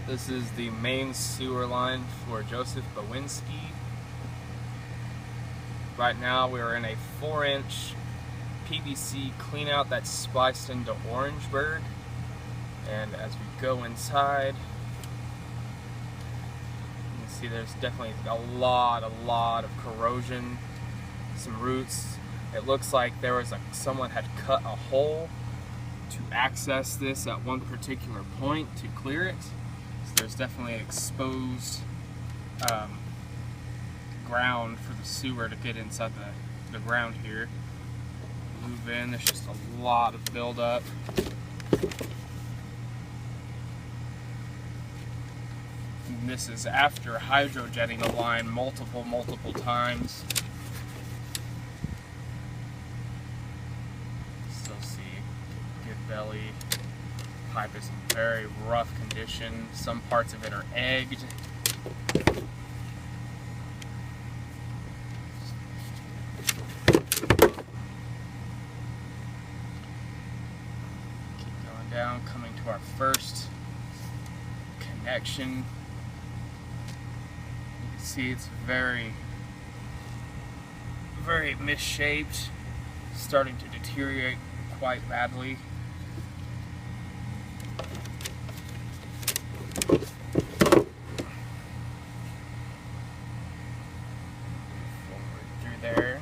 This is the main sewer line for Joseph Bohenski. Right now we're in a 4-inch PVC cleanout that's spliced into Orangeburg. And as we go inside, you can see there's definitely a lot of corrosion, some roots. It looks like there was someone had cut a hole to access this at one particular point to clear it. So there's definitely exposed ground for the sewer to get inside the ground here. Move in, there's just a lot of buildup. And this is after hydrojetting the line multiple times. Still see good belly. Pipe is in very rough condition. Some parts of it are egged. Keep going down, coming to our first connection. You can see it's very misshaped, starting to deteriorate quite badly. There.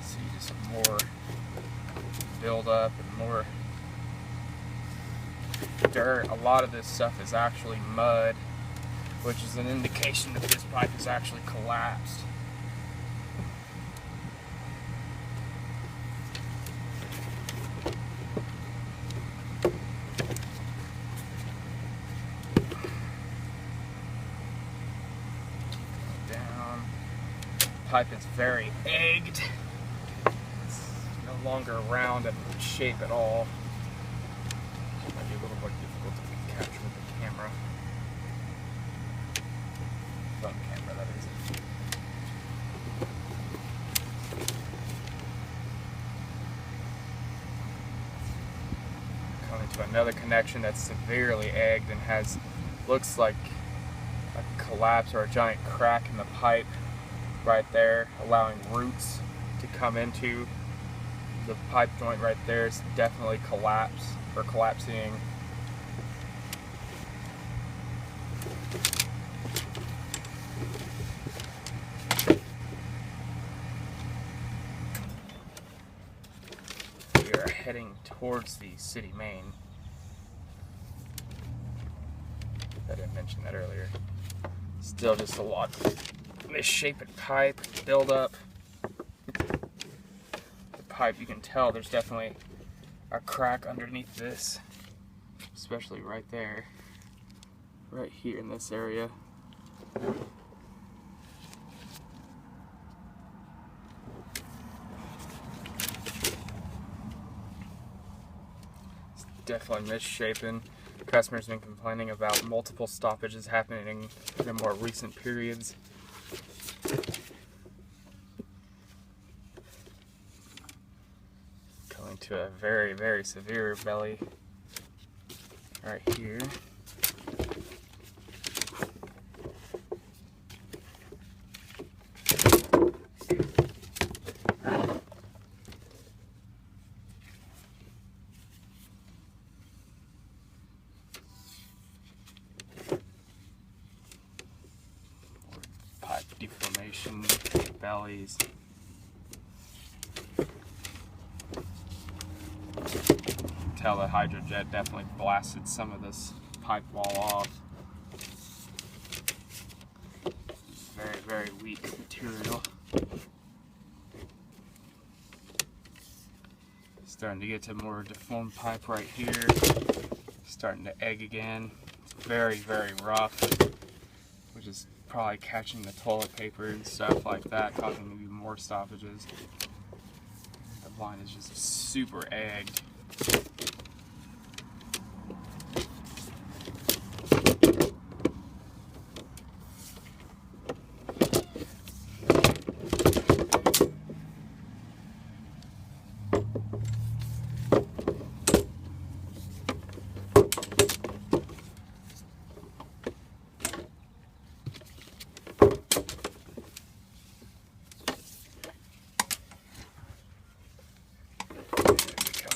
See just more buildup and more dirt. A lot of this stuff is actually mud, which is an indication that this pipe is actually collapsed. Pipe is very egged. It's no longer round and shape at all. It might be a little more difficult to capture with the camera. Phone camera, that is. Coming to another connection that's severely egged and looks like a collapse or a giant crack in the pipe right there, allowing roots to come into the pipe joint right there. It's definitely collapsing. We are heading towards the city main. I didn't mention that earlier. Still just a lot misshapen pipe, buildup. The pipe, you can tell there's definitely a crack underneath this, especially right there, right here in this area. It's definitely misshapen. Customers have been complaining about multiple stoppages happening in the more recent periods. Going to a very severe belly right here. Pipe deformation, bellies. Tell the hydrojet definitely blasted some of this pipe wall off. Very weak material. Starting to get to more deformed pipe right here. Starting to egg again. It's very rough, which is probably catching the toilet paper and stuff like that, causing maybe more stoppages. The line is just super egged. Come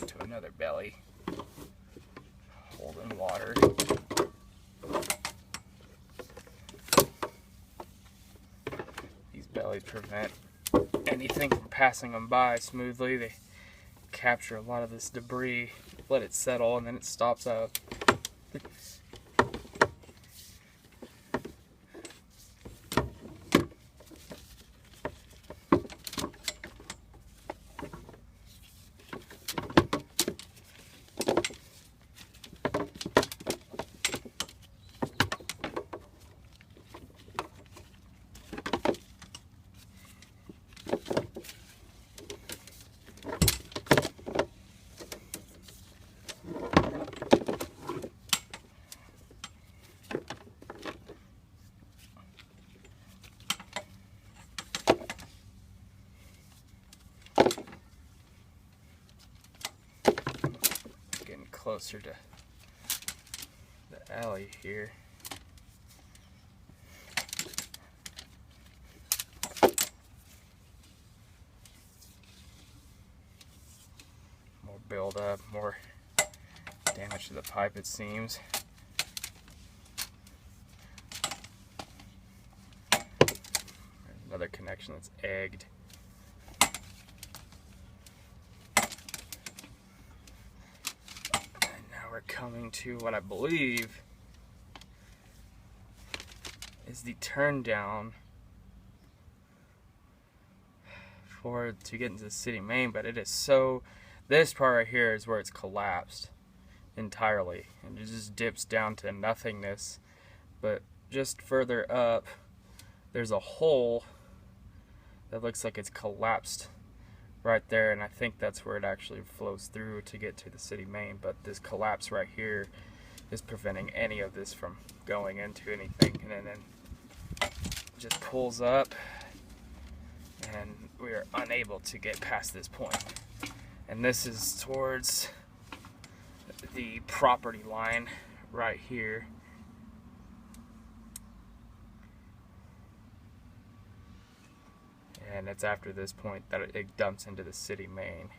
to another belly, holding water. These bellies prevent anything from passing them by smoothly. They capture a lot of this debris, let it settle, and then it stops up. Closer to the alley here. More buildup, more damage to the pipe, it seems. There's another connection that's egged. We're coming to what I believe is the turn down to get into the city main, but it is so, this part right here is where it's collapsed entirely and it just dips down to nothingness. But just further up there's a hole that looks like it's collapsed right there, and I think that's where it actually flows through to get to the city main. But this collapse right here is preventing any of this from going into anything, and then it just pulls up and we are unable to get past this point. And this is towards the property line right here. And it's after this point that it dumps into the city main.